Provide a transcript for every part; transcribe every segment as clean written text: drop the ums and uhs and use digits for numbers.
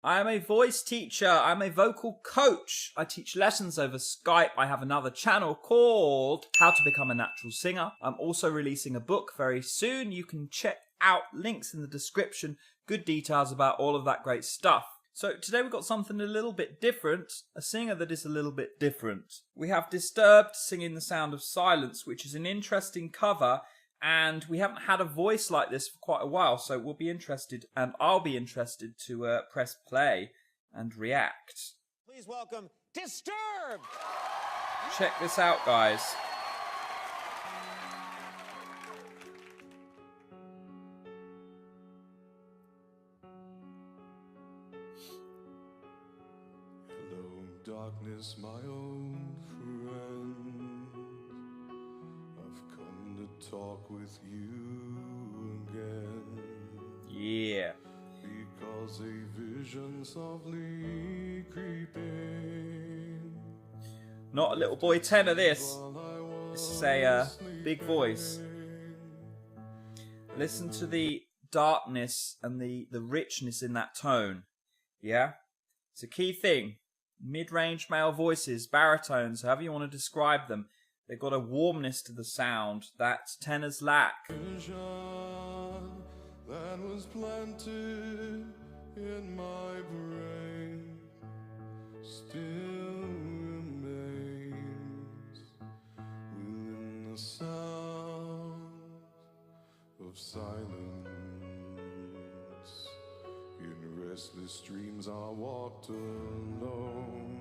I am a voice teacher. I'm a vocal coach. I teach lessons over Skype. I have another channel called How to Become a Natural Singer. I'm also releasing a book very soon. You can check out links in the description. Good details about all of that great stuff. So today we've got something a little bit different. A singer that is a little bit different. We have Disturbed singing The Sound of Silence, which is an interesting cover. And we haven't had a voice like this for quite a while, so we'll be interested, and I'll be interested to press play and react. Please welcome Disturbed! Check this out, guys. Hello, darkness, my old friend. I've come to talk with you again. Yeah. Because a vision softly creeping. Not a little boy tenor, this. This is a big voice. Listen to the darkness and the richness in that tone. Yeah? It's a key thing. Mid-range male voices, baritones, however you want to describe them. They've got a warmness to the sound that tenors lack. Vision that was planted in my brain still remains within the sound of silence. In restless dreams I walked alone,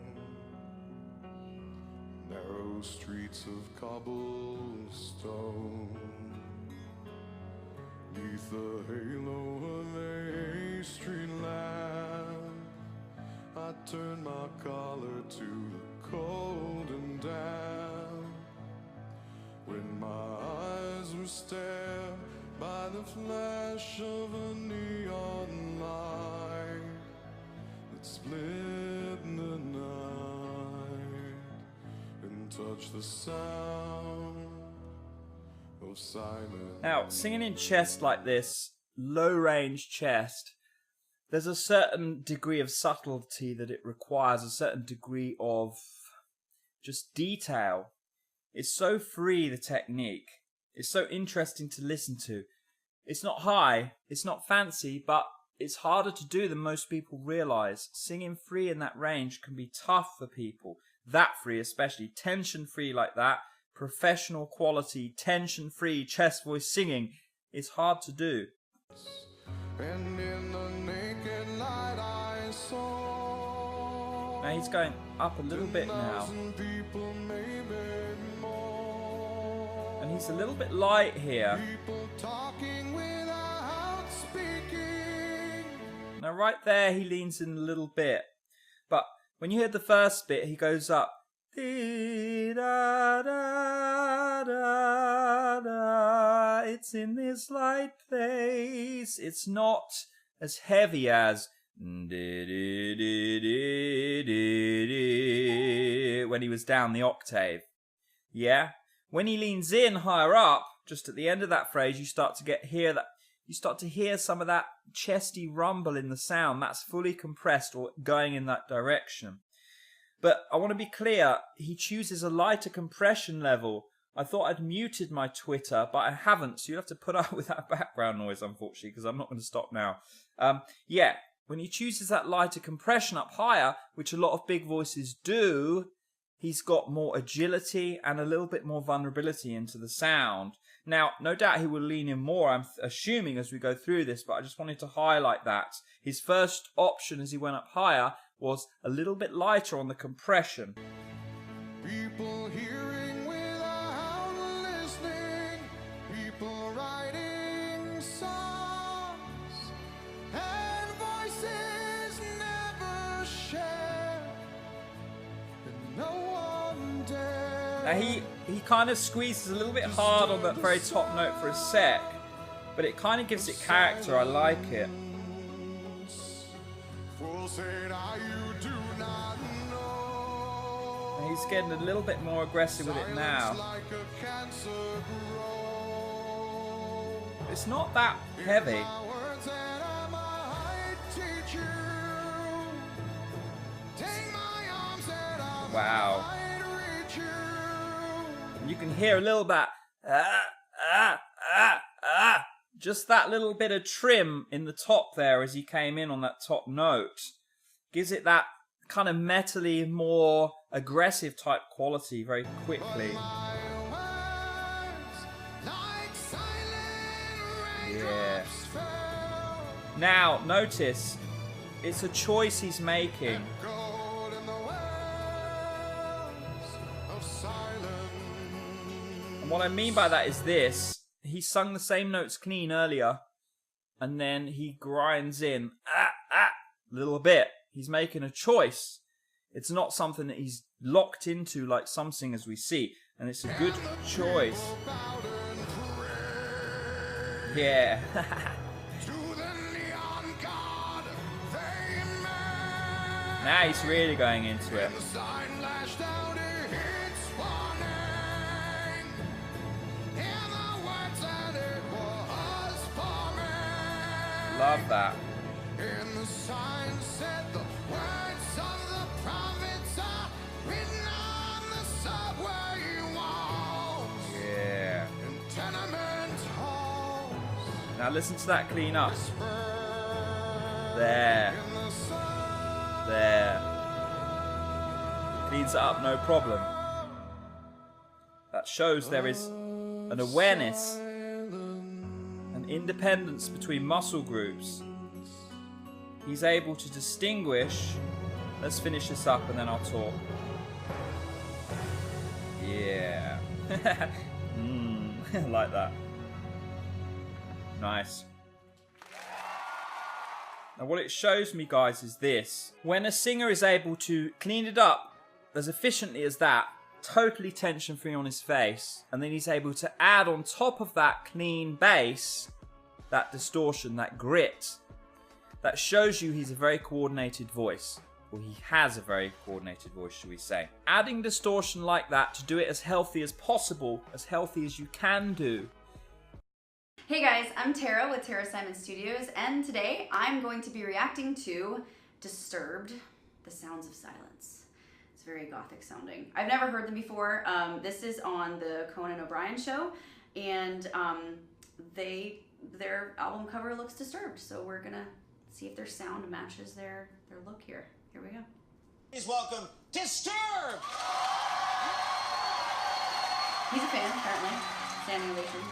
narrow streets of cobblestone, neath the halo of a street lamp. I turned my collar to the cold and damp, when my eyes were stared by the flash of a neon light that split the night and touched the sound of silence. Now, singing in chest like this, low range chest, there's a certain degree of subtlety that it requires, a certain degree of just detail. It's so free, the technique. It's so interesting to listen to. It's not high, it's not fancy, but it's harder to do than most people realize. Singing free in that range can be tough for people. That free especially, tension free like that. Professional quality, tension-free chest voice singing is hard to do. And in the naked light I saw. Now he's going up a little bit now. People, maybe more. And he's a little bit light here. People talking without speaking. Now right there he leans in a little bit. But when you hear the first bit, he goes up. It's in this light place. It's not as heavy as when he was down the octave. Yeah? When he leans in higher up, just at the end of that phrase, you start to hear some of that chesty rumble in the sound. That's fully compressed or going in that direction. But I want to be clear, he chooses a lighter compression level. I thought I'd muted my Twitter, but I haven't, so you have to put up with that background noise, unfortunately, because I'm not going to stop now. Yeah, when he chooses that lighter compression up higher, which a lot of big voices do, he's got more agility and a little bit more vulnerability into the sound. Now, no doubt he will lean in more, I'm assuming, as we go through this, but I just wanted to highlight that. His first option as he went up higher was a little bit lighter on the compression. People hearing without listening, people writing songs, and voices never share, and no one dare. Now he kind of squeezes a little bit hard on that very top note for a sec, but it kind of gives it character. I like it. And he's getting a little bit more aggressive with it now. It's not that heavy. Wow. You can hear a little bit, just that little bit of trim in the top there as he came in on that top note. Gives it that kind of metally, more aggressive type quality very quickly. Yeah. Now, notice, it's a choice he's making. And what I mean by that is this. He sung the same notes clean earlier, and then he grinds in a little bit. He's making a choice. It's not something that he's locked into like some singers we see, and it's a good choice. Yeah. Now he's really going into it. Love that. Yeah. Now listen to that clean up. There. There. Cleans it up, no problem. That shows there is an awareness, an independence between muscle groups. He's able to distinguish. Let's finish this up and then I'll talk. Yeah. I like that. Nice. Now what it shows me, guys, is this. When a singer is able to clean it up as efficiently as that, totally tension-free on his face, and then he's able to add on top of that clean bass, that distortion, that grit, that shows you he's a very coordinated voice. Or he has a very coordinated voice, should we say. Adding distortion like that to do it as healthy as possible, as healthy as you can do. Hey guys, I'm Tara with Tara Simon Studios, and today I'm going to be reacting to Disturbed, The Sounds of Silence. It's very gothic sounding. I've never heard them before. This is on the Conan O'Brien show, and their album cover looks disturbed, so we're gonna see if their sound matches their look here. Here we go. Please welcome Disturbed! He's a fan, apparently. Standing ovation.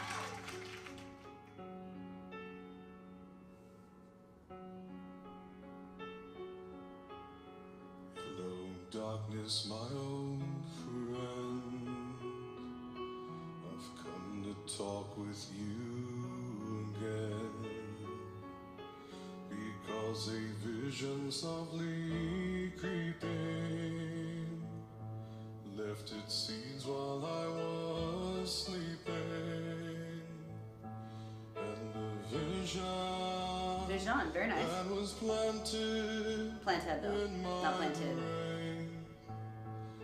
Hello, darkness, my old friend. I've come to talk with you again. Because a vision softly creeping left its seeds while I was sleeping. And the Vision, very nice. that was planted Planted though, in my not planted. brain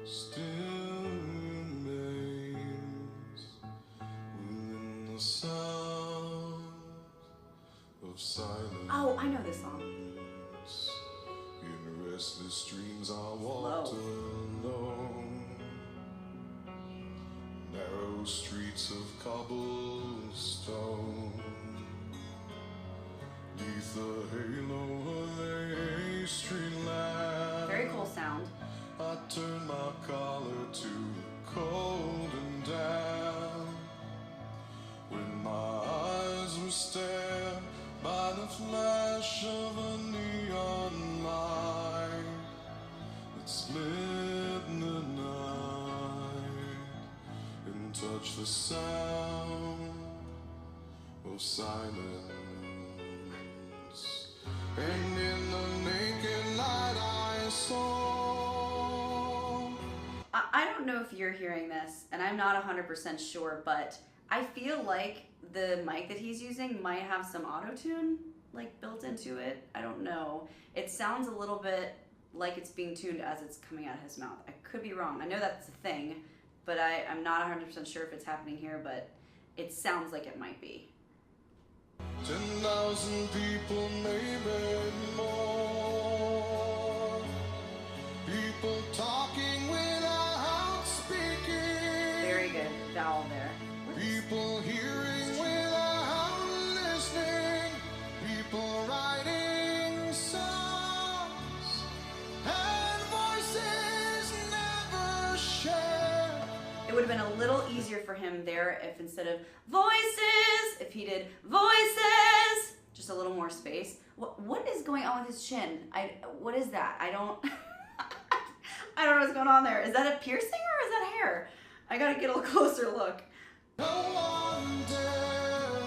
still remains within the sound of silence. Oh, I know this song. In restless dreams I walked alone. Narrow streets of cobblestone. Neath the halo of a street lamp, Very cool sound. I turned my collar to cold and damp. When my eyes were stared by the flash of a neon light that split the night and touched the sound of silence. And in the naked light I saw. I don't know if you're hearing this, and I'm not 100% sure, but I feel like the mic that he's using might have some auto-tune like built into it. I don't know. It sounds a little bit like it's being tuned as it's coming out of his mouth. I could be wrong. I know that's a thing, but I'm not 100% sure if it's happening here, but it sounds like it might be. 10,000 people, maybe more. People talking with vowel there. People hearing without listening, people writing songs, and voices never share. It would have been a little easier for him there if instead of voices, if he did voices, just a little more space. What is going on with his chin? What is that? I don't I don't know what's going on there. Is that a piercing or is that hair? I gotta get a closer look. No one dare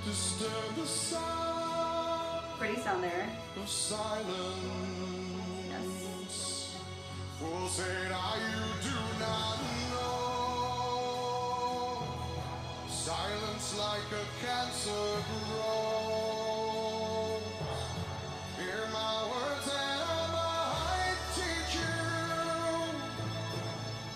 disturb the sound Pretty sound there. of silence. Yes. For say now you do not know. Silence like a cancer grows. Hear my words and I might teach you.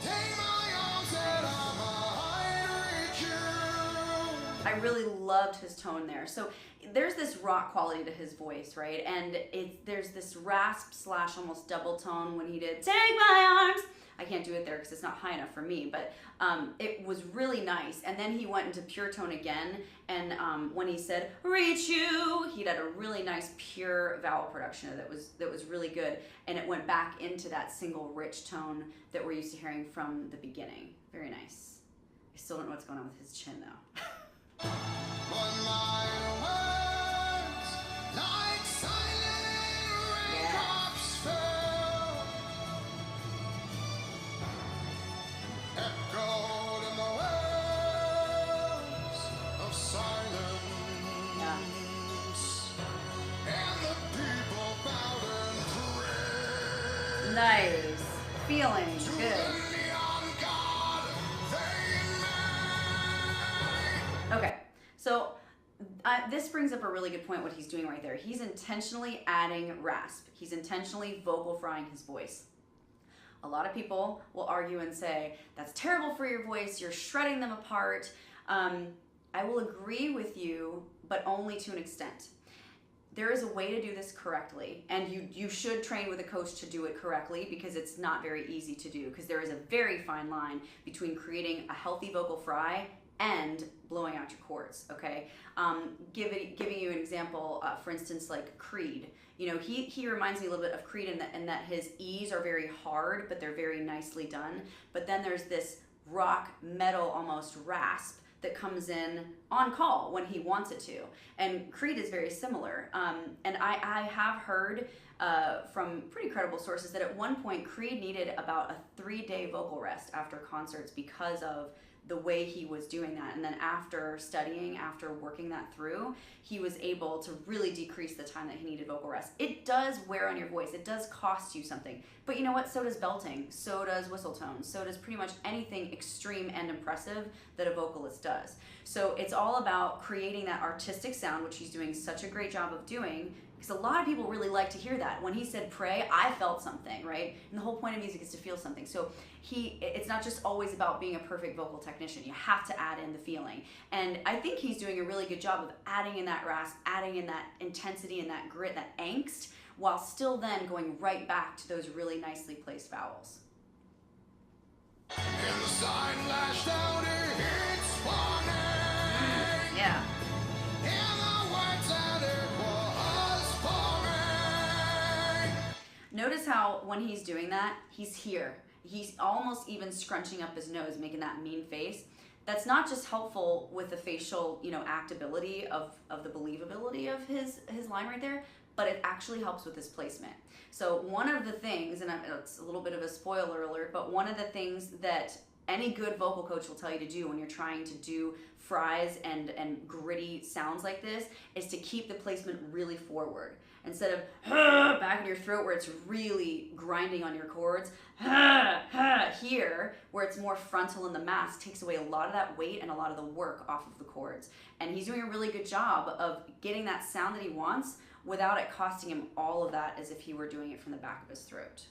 Take my arms and I might reach you. I really loved his tone there. So there's this rock quality to his voice, right? And there's this rasp / almost double tone when he did "Take my arms." I can't do it there because it's not high enough for me, but it was really nice. And then he went into pure tone again, and when he said "reach you," he had a really nice pure vowel production that was really good, and it went back into that single rich tone that we're used to hearing from the beginning. Very nice. I still don't know what's going on with his chin though. But my words, like silent raindrops fell, echoed in the wells of silence, Yeah. and the people bowed and prayed. Nice. Feeling good. Neon God they made. Okay, so this brings up a really good point what he's doing right there. He's intentionally adding rasp. He's intentionally vocal frying his voice. A lot of people will argue and say, that's terrible for your voice, you're shredding them apart. I will agree with you, but only to an extent. There is a way to do this correctly, and you should train with a coach to do it correctly because it's not very easy to do, because there is a very fine line between creating a healthy vocal fry and blowing out your chords, okay? Giving you an example, for instance, like Creed. You know, he reminds me a little bit of Creed in that his E's are very hard, but they're very nicely done. But then there's this rock, metal, almost rasp that comes in on call when he wants it to. And Creed is very similar. And I have heard from pretty credible sources that at one point Creed needed about a 3-day vocal rest after concerts because of the way he was doing that. And then after studying, after working that through, he was able to really decrease the time that he needed vocal rest. It does wear on your voice. It does cost you something. But you know what? So does belting. So does whistle tones. So does pretty much anything extreme and impressive that a vocalist does. So it's all about creating that artistic sound, which he's doing such a great job of doing, because a lot of people really like to hear that. When he said pray, I felt something, right? And the whole point of music is to feel something. So it's not just always about being a perfect vocal technician. You have to add in the feeling. And I think he's doing a really good job of adding in that rasp, adding in that intensity and that grit, that angst, while still then going right back to those really nicely placed vowels. And the sign lashed out, it's warning. Yeah. And the words that it was pouring. Notice how when he's doing that, he's here. He's almost even scrunching up his nose, making that mean face. That's not just helpful with the facial, actability of the believability of his line right there, but it actually helps with his placement. So one of the things, and it's a little bit of a spoiler alert, but one of the things that any good vocal coach will tell you to do when you're trying to do fries and gritty sounds like this is to keep the placement really forward. Instead of back in your throat where it's really grinding on your chords, here where it's more frontal in the mask takes away a lot of that weight and a lot of the work off of the chords. And he's doing a really good job of getting that sound that he wants without it costing him all of that as if he were doing it from the back of his throat.